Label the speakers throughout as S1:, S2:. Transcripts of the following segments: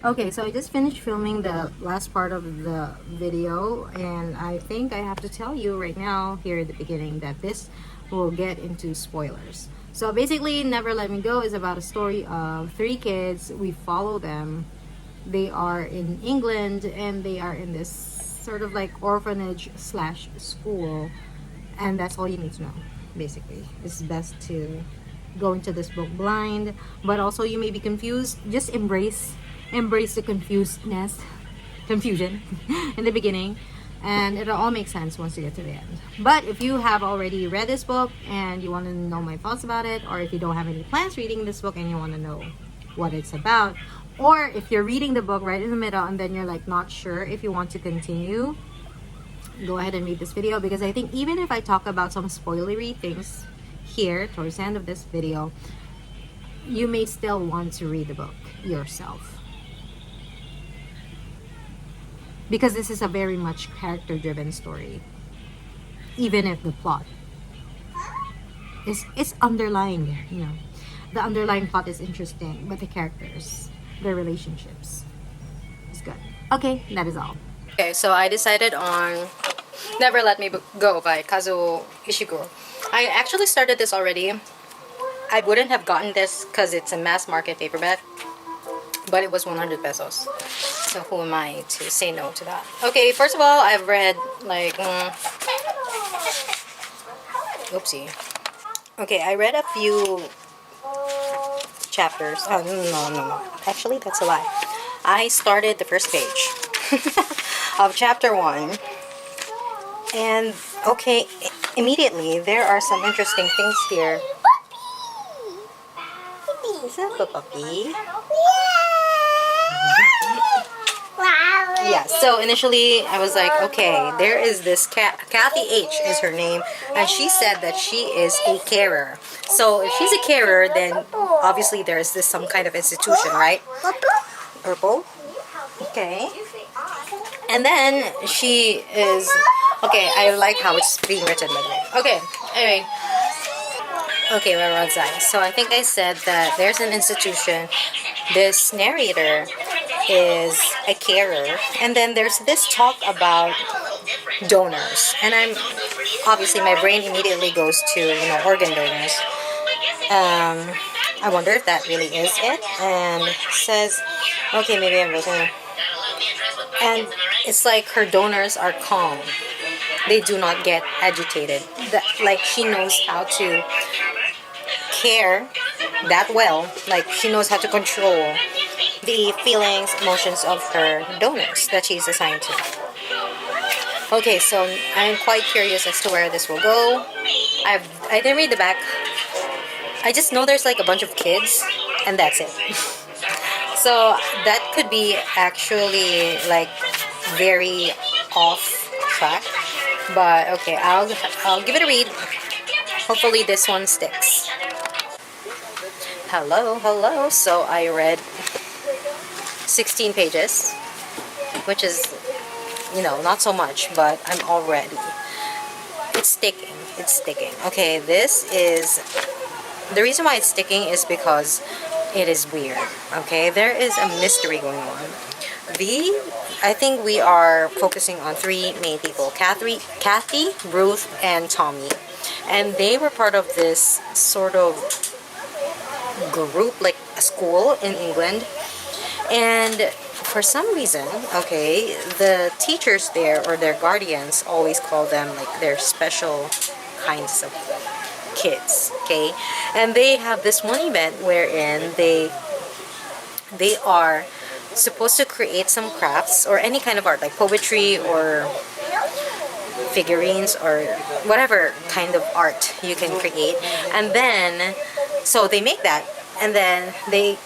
S1: Okay, so I just finished filming the last part of the video, and I think I have to tell you right now here at the beginning that this will get into spoilers. So basically, Never Let Me Go is about a story of three kids. We follow them. They are in England, and they are in this sort of like orphanage slash school, and that's all you need to know. Basically, it's best to go into this book blind, but also you may be confused. Just embrace the confusion in the beginning, and it'll all make sense once you get to the end. But if you have already read this book and you want to know my thoughts about it, or if you don't have any plans reading this book and you want to know what it's about, or if you're reading the book right in the middle and then you're like not sure if you want to continue, go ahead and read this video, because I think even if I talk about some spoilery things here towards the end of this video, you may still want to read the book yourself, because this is a very much character driven story, even if the plot is underlying there, you know, the underlying plot is interesting, but the characters, their relationships is good. Okay, that is all. Okay, so I decided on Never Let Me Go by Kazuo Ishiguro. I actually started this already. I wouldn't have gotten this because it's a mass market paperback, but it was 100 pesos. So who am I to say no to that? Okay, first of all, I've read like... oopsie. Okay, I read a few chapters. Oh, no. Actually, that's a lie. I started the first page of chapter 1. And, okay, immediately, there are some interesting things here. Is that a puppy? Yeah, so initially I was like, okay, there is this Kathy H is her name, and she said that she is a carer. So if she's a carer, then obviously there is this some kind of institution, right? Purple? Okay. And then she is... Okay, I like how it's being written, by the way. Okay, anyway. Okay, where was I? So I think I said that there's an institution. This narrator is a carer, and then there's this talk about donors, and obviously my brain immediately goes to, you know, organ donors. I wonder if that really is it. And it says, okay, maybe I'm listening. And it's like her donors are calm. They do not get agitated. Like she knows how to care that well. Like she knows how to control the feelings, emotions of her donors that she's assigned to. Okay, so I'm quite curious as to where this will go. I didn't read the back. I just know there's like a bunch of kids, and that's it. So that could be actually like very off track. But okay, I'll give it a read. Hopefully this one sticks. Hello. So I read 16 pages, which is, you know, not so much, but I'm already... It's sticking. Okay, this is... The reason why it's sticking is because it is weird. Okay, there is a mystery going on. I think we are focusing on three main people: Kathy, Ruth, and Tommy. And they were part of this sort of group, like a school in England. And for some reason, okay, the teachers there, or their guardians, always call them like their special kinds of kids, okay? And they have this one event wherein they are supposed to create some crafts or any kind of art, like poetry or figurines or whatever kind of art you can create. And then, so they make that, and then they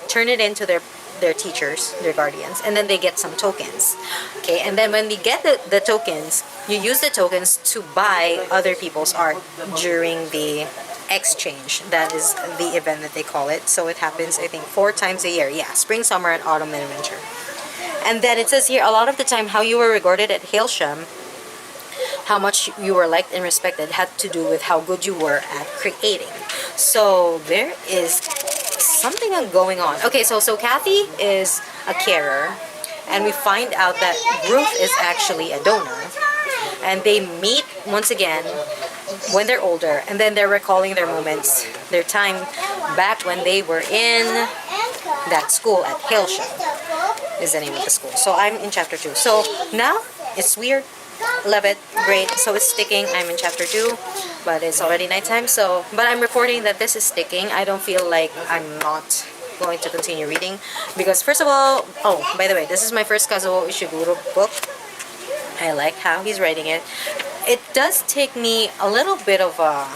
S1: turn it into their teachers, their guardians, and then they get some tokens. Okay, and then when we get the tokens, you use the tokens to buy other people's art during the exchange. That is the event that they call it. So it happens, I think, 4 times a year. Yeah, spring, summer, and autumn, and winter. And then it says here, a lot of the time, how you were regarded at Hailsham, how much you were liked and respected, had to do with how good you were at creating. So there is something going on. Okay, so Kathy is a carer, and we find out that Ruth is actually a donor. And they meet once again when they're older, and then they're recalling their moments, their time back when they were in that school at Hailsham is the name of the school. So I'm in chapter 2. So now it's weird. Love it. Great. So it's sticking. I'm in chapter 2, but it's already nighttime. So, but I'm reporting that this is sticking. I don't feel like I'm not going to continue reading because first of all, oh, by the way, this is my first Kazuo Ishiguro book. I like how he's writing it. It does take me a little bit of a...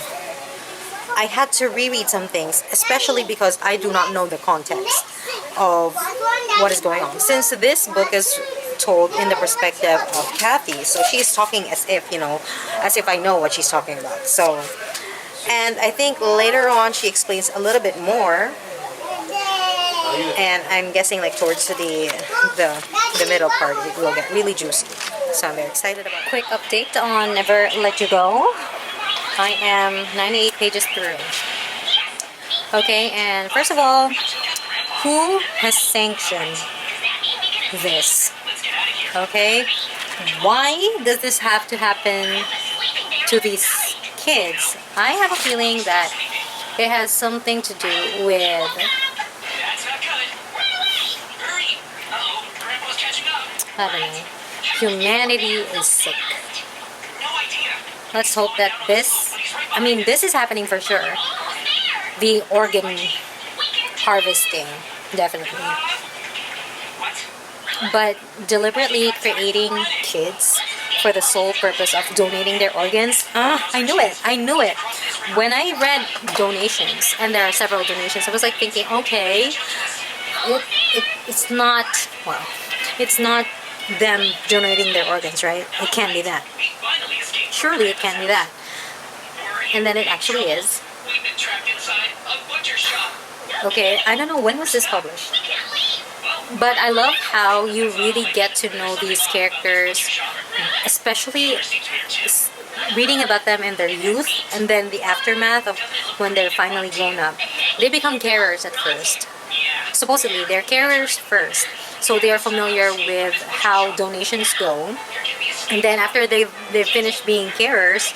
S1: I had to reread some things, especially because I do not know the context of what is going on. Since this book is told in the perspective of Kathy, so she's talking as if, you know, as if I know what she's talking about. So, and I think later on she explains a little bit more, and I'm guessing like towards the middle part it will get really juicy. So I'm very excited about it. Quick update on Never Let You Go. I am 98 pages through. Okay, and first of all, who has sanctioned this? Okay, why does this have to happen to these kids? I have a feeling that it has something to do with I don't know. Humanity is sick. Let's hope that this, I mean, this is happening for sure. The organ harvesting, definitely. But deliberately creating kids for the sole purpose of donating their organs, I knew it. I knew it. When I read donations, and there are several donations, I was like thinking, okay, it's not, well, it's not them donating their organs, right? It can't be that. Surely it can't be that. And then it actually is. Okay, I don't know when was this published. But I love how you really get to know these characters, especially reading about them in their youth and then the aftermath of when they're finally grown up. They become carers at first. Supposedly, they're carers first. So they are familiar with how donations go. And then after they've finished being carers,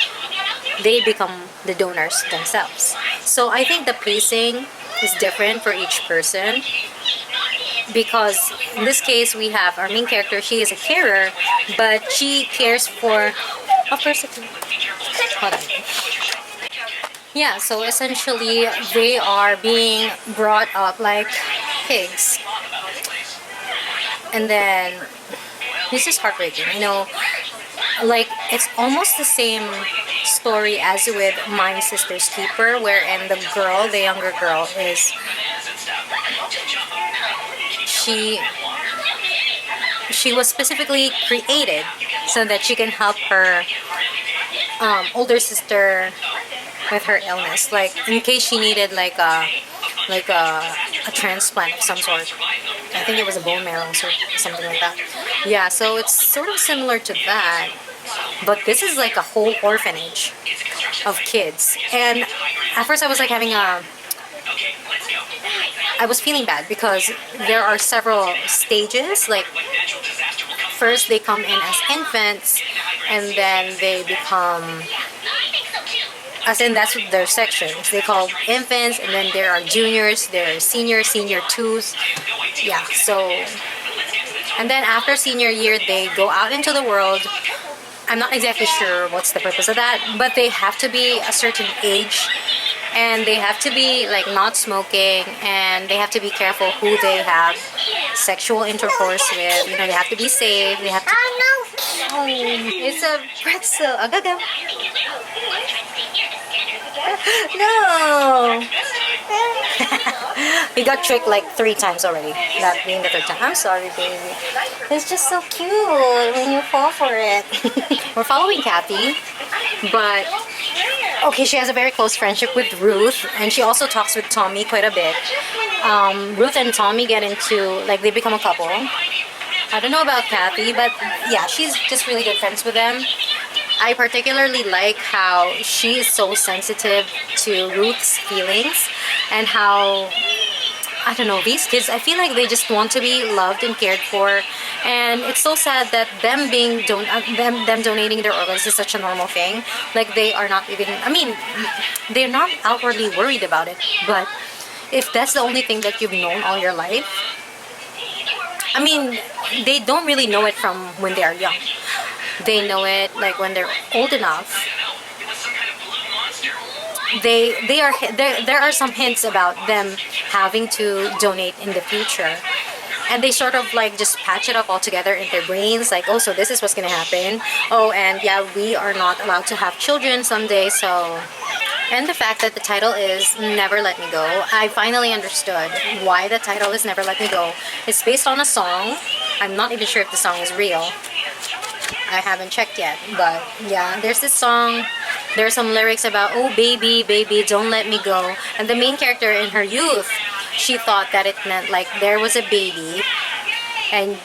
S1: they become the donors themselves. So I think the pacing is different for each person. Because in this case, we have our main character. She is a carer, but she cares for a person. Hold on. Yeah, so essentially they are being brought up like pigs. And then this is heartbreaking, you know, like it's almost the same story as with My Sister's Keeper, wherein the girl, the younger girl, is she was specifically created so that she can help her older sister with her illness, like in case she needed like a transplant of some sort. I think it was a bone marrow or something like that. Yeah, so it's sort of similar to that, but this is like a whole orphanage of kids. And at first I was like I was feeling bad because there are several stages. Like first they come in as infants, and then they become, as in that's their sections. They call infants, and then there are juniors, there are seniors, senior twos. Yeah, so, and then after senior year, they go out into the world. I'm not exactly sure what's the purpose of that, but they have to be a certain age, and they have to be like not smoking, and they have to be careful who they have sexual intercourse with. You know, they have to be safe. They have to. Oh, it's a pretzel. Agaga. No. We got tricked like 3 times already. That being the 3rd time. I'm sorry, baby. It's just so cute when you fall for it. We're following Kathy, but okay, she has a very close friendship with Ruth, and she also talks with Tommy quite a bit. Ruth and Tommy get into, like, they become a couple. I don't know about Kathy, but yeah, she's just really good friends with them. I particularly like how she is so sensitive to Ruth's feelings, and how I don't know, these kids, I feel like they just want to be loved and cared for, and it's so sad that them donating their organs is such a normal thing. Like they are not even, I mean, they're not outwardly worried about it, but if that's the only thing that you've known all your life, I mean, they don't really know it from when they are young. They know it like when they're old enough. There are some hints about them having to donate in the future, and they sort of like just patch it up all together in their brains, like, oh, so this is what's gonna happen. Oh, and yeah, we are not allowed to have children someday, so. And the fact that the title is Never Let Me Go, I finally understood why the title is Never Let Me Go. It's based on a song. I'm not even sure if the song is real. I haven't checked yet, but yeah, there's this song. There's some lyrics about, oh baby, baby, don't let me go. And the main character in her youth, she thought that it meant like there was a baby and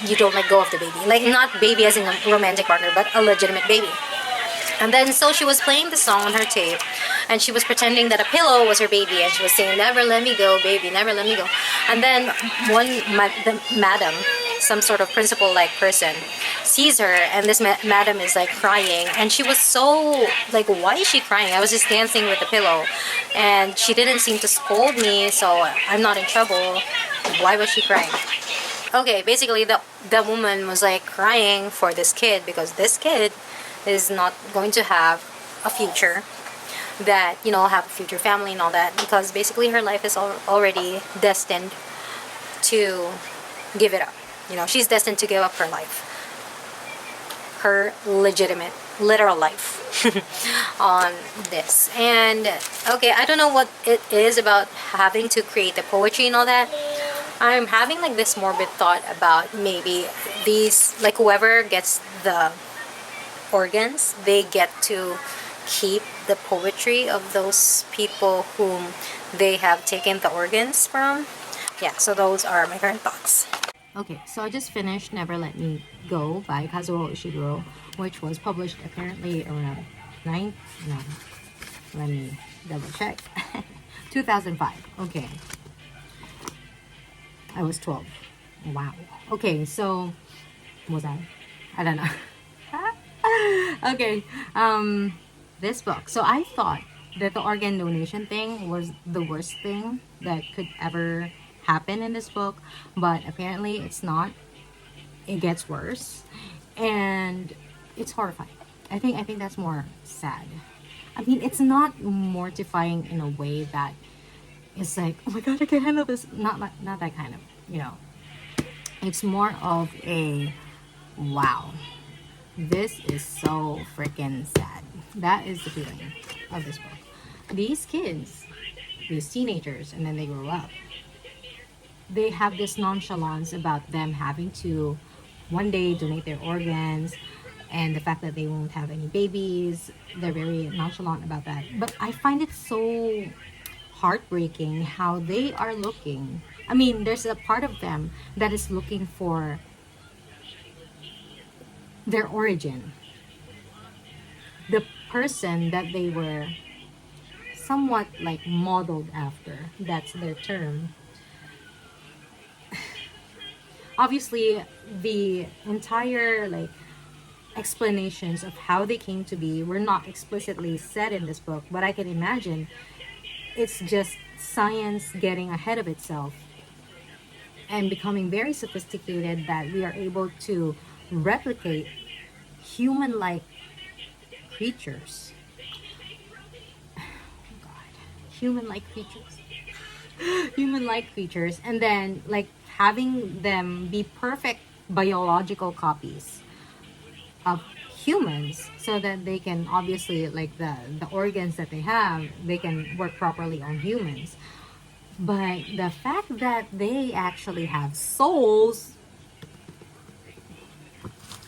S1: you don't let go of the baby. Like not baby as in a romantic partner, but a legitimate baby. And then so she was playing the song on her tape, and she was pretending that a pillow was her baby, and she was saying, never let me go, baby, never let me go. And then the madam, some sort of principal-like person, sees her, and this madam is like crying, and she was so like, why is she crying? I was just dancing with the pillow, and she didn't seem to scold me, so I'm not in trouble. Why was she crying? Okay, basically the woman was like crying for this kid because this kid is not going to have a future, that, you know, have a future family and all that, because basically her life is already destined to give it up. You know, she's destined to give up her life, her legitimate, literal life on this. And okay, I don't know what it is about having to create the poetry and all that. I'm having like this morbid thought about maybe these, like whoever gets the organs, they get to keep the poetry of those people whom they have taken the organs from. Yeah, so those are my current thoughts. Okay, so I just finished Never Let Me Go by Kazuo Ishiguro, which was published apparently around let me double check. 2005. Okay. I was 12. Wow. Okay, so was I don't know. Okay, this book. So I thought that the organ donation thing was the worst thing that could ever happen in this book, but apparently it's not. It gets worse, and it's horrifying. I think that's more sad. I mean, it's not mortifying in a way that it's like, oh my god, I can't handle this. Not that kind of, you know. It's more of a wow. This is so freaking sad. That is the feeling of this book. These kids, these teenagers, and then they grow up, they have this nonchalance about them having to one day donate their organs, and the fact that they won't have any babies. They're very nonchalant about that. But I find it so heartbreaking how they are looking. I mean, there's a part of them that is looking for their origin, the person that they were somewhat like modeled after. That's their term. Obviously, the entire like explanations of how they came to be were not explicitly said in this book, but I can imagine it's just science getting ahead of itself and becoming very sophisticated, that we are able to replicate human-like creatures. Oh god, human-like creatures. Human-like creatures, and then like having them be perfect biological copies of humans, so that they can obviously, like the organs that they have, they can work properly on humans. But the fact that they actually have souls,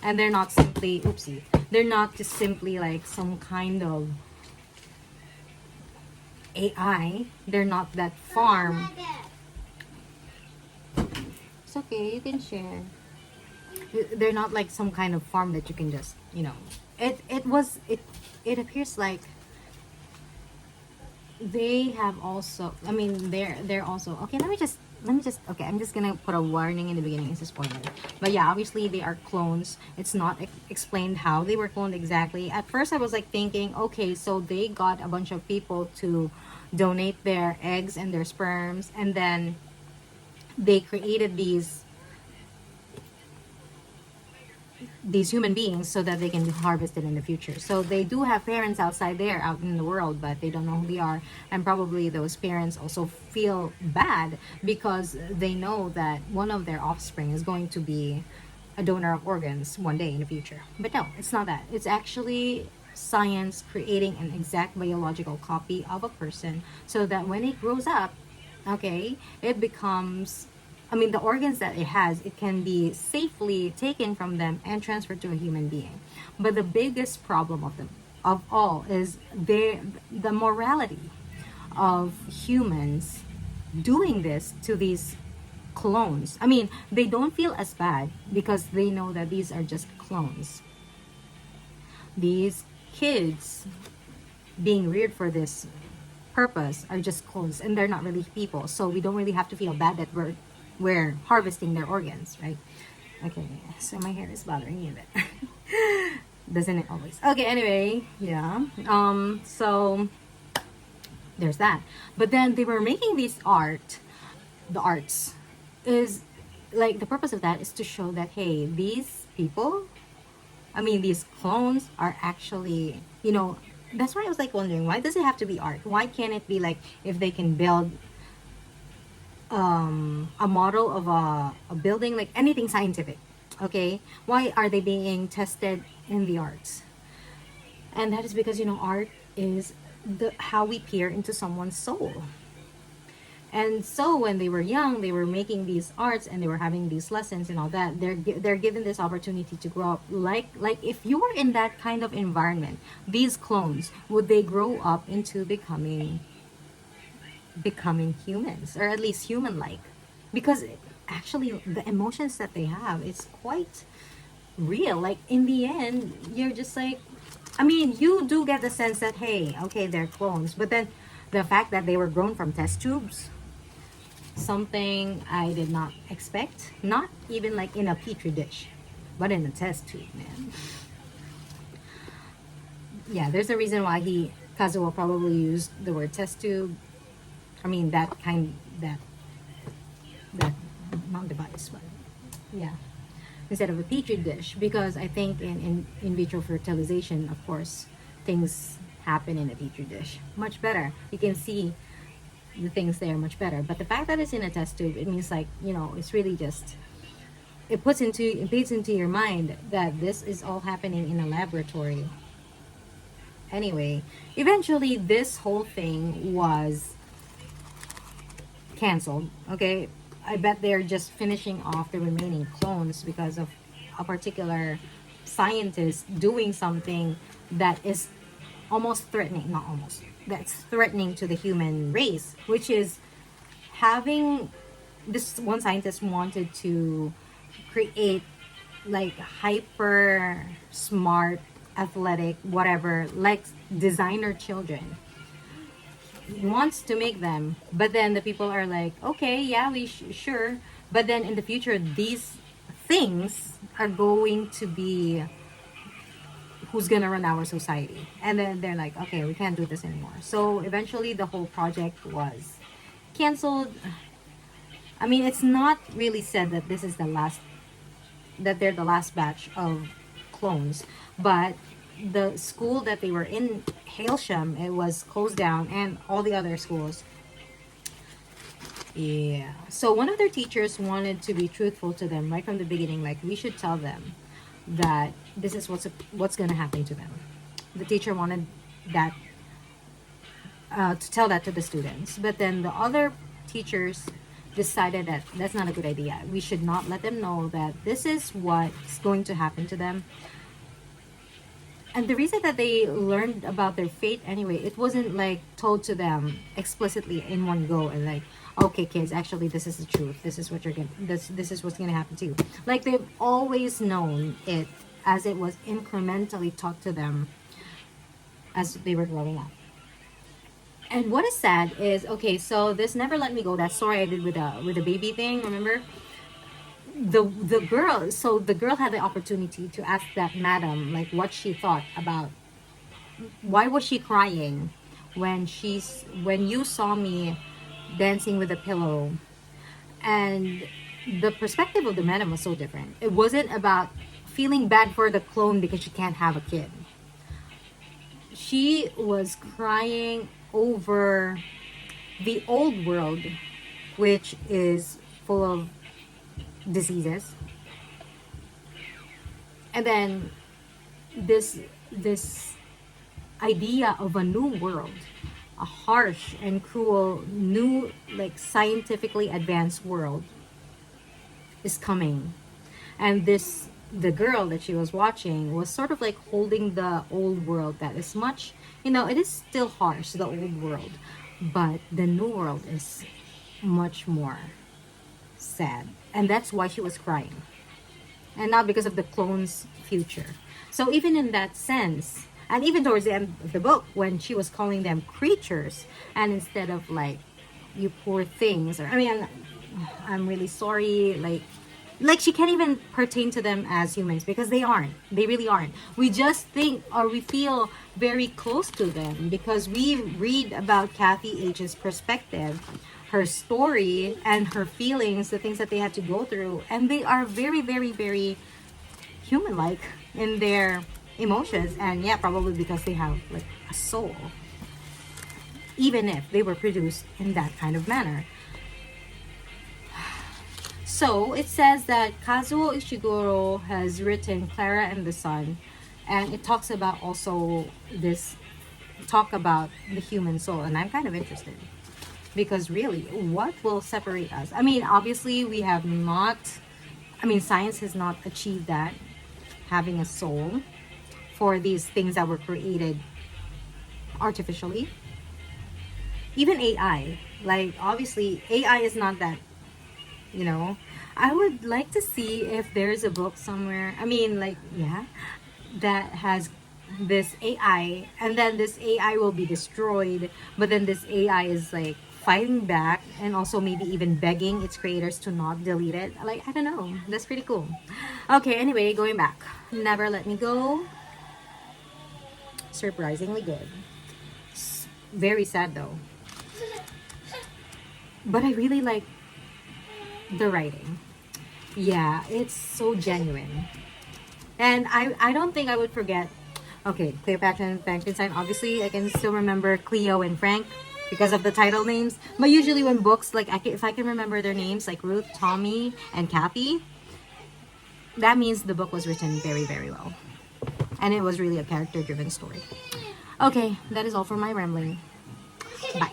S1: and they're not simply, oopsie, they're not just simply like some kind of AI. They're not that farm. It's okay, you can share. They're not like some kind of farm that you can just, you know. It appears like they have also, I mean, they're also okay. Let me just okay, I'm just gonna put a warning in the beginning. It's a spoiler, but yeah, obviously they are clones. It's not explained how they were cloned exactly. At first I was like thinking, okay, so they got a bunch of people to donate their eggs and their sperms, and then they created these human beings so that they can be harvested in the future. So they do have parents outside there, out in the world, but they don't know who they are. And probably those parents also feel bad because they know that one of their offspring is going to be a donor of organs one day in the future. But no, it's not that. It's actually science creating an exact biological copy of a person so that when it grows up, okay, it becomes, I mean, the organs that it has, it can be safely taken from them and transferred to a human being. But the biggest problem of them of all is the morality of humans doing this to these clones. I mean, they don't feel as bad because they know that these are just clones. These kids being reared for this purpose are just clones and they're not really people. So we don't really have to feel bad that we're harvesting their organs, right? Okay, so my hair is bothering me a bit. Doesn't it always? Okay, anyway, yeah. So there's that. But then they were making this art. The arts is like the purpose of that is to show that hey, these people, I mean, these clones are actually, that's why I was like wondering, why does it have to be art? Why can't it be like if they can build a model of a building, like anything scientific? Okay, why are they being tested in the arts? And that is because art is the how we peer into someone's soul. And so when they were young, they were making these arts and they were having these lessons and all that. They're given this opportunity to grow up. Like if you were in that kind of environment, these clones, would they grow up into becoming humans, or at least human like? Because actually the emotions that they have, it's quite real. Like in the end, you're just like, I mean, you do get the sense that hey, okay, they're clones, but then the fact that they were grown from test tubes, something I did not expect. Not even like in a petri dish, but in a test tube, man. Yeah, there's a reason why Kazuo probably used the word test tube. I mean that not device, but yeah, instead of a petri dish, because I think in vitro fertilization, of course, things happen in a petri dish much better. You can see the things there much better. But the fact that it's in a test tube, it means like, it's really just, it puts into your mind that this is all happening in a laboratory. Anyway, eventually this whole thing was canceled. Okay, I bet they're just finishing off the remaining clones because of a particular scientist doing something that is almost threatening, not almost, that's threatening to the human race, which is having this one scientist wanted to create like hyper smart, athletic, whatever, like designer children. He wants to make them, but then the people are like, okay, yeah, sure, but then in the future, these things are going to be who's gonna run our society, and then they're like, okay, we can't do this anymore. So eventually the whole project was canceled. I mean, it's not really said that this is the last, that they're the last batch of clones, but the school that they were in, Hailsham, it was closed down, and all the other schools. Yeah. So one of their teachers wanted to be truthful to them right from the beginning. Like, we should tell them that this is what's going to happen to them. The teacher wanted that to tell that to the students, but then the other teachers decided that that's not a good idea. We should not let them know that this is what's going to happen to them. And the reason that they learned about their fate anyway, it wasn't like told to them explicitly in one go and like, okay, kids, actually this is the truth. This is what you're gonna this is what's gonna happen to you. Like, they've always known it, as it was incrementally taught to them as they were growing up. And what is sad is, okay, so this Never Let Me Go, that story I did with the baby thing, remember? The girl, so the girl had the opportunity to ask that madam like what she thought about why was she crying when you saw me dancing with a pillow. And the perspective of the madam was so different. It wasn't about feeling bad for the clone because she can't have a kid. She was crying over the old world, which is full of diseases, and then this idea of a new world, a harsh and cruel new, like scientifically advanced world is coming. And this the girl that she was watching was sort of like holding the old world that is much, it is still harsh, the old world, but the new world is much more sad. And that's why she was crying, and not because of the clone's future. So even in that sense, and even towards the end of the book, when she was calling them creatures, and instead of like, you poor things, or I mean, I'm really sorry, like she can't even pertain to them as humans because they aren't. They really aren't. We just think or we feel very close to them because we read about Kathy H's perspective, her story, and her feelings, the things that they had to go through, and they are very, very, very human-like in their emotions. And yeah, probably because they have like a soul, even if they were produced in that kind of manner. So it says that Kazuo Ishiguro has written Clara and the Sun, and it talks about also this talk about the human soul, and I'm kind of interested because really, what will separate us? I mean, obviously we have not, I mean, science has not achieved that, having a soul for these things that were created artificially. Even AI, like obviously AI is not that, I would like to see if there's a book somewhere, I mean, like, yeah, that has this AI, and then this AI will be destroyed, but then this AI is like fighting back and also maybe even begging its creators to not delete it. Like, I don't know, that's pretty cool. Okay, anyway, going back, Never Let Me Go, surprisingly good. Very sad though, but I really like the writing. Yeah, it's so genuine. And I don't think I would forget. Okay, Cleopatra and Frankenstein. Obviously, I can still remember Cleo and Frank because of the title names. But usually, when books, like, if I can remember their names, like Ruth, Tommy, and Kathy, that means the book was written very, very well. And it was really a character driven story. Okay, that is all for my rambling. Bye.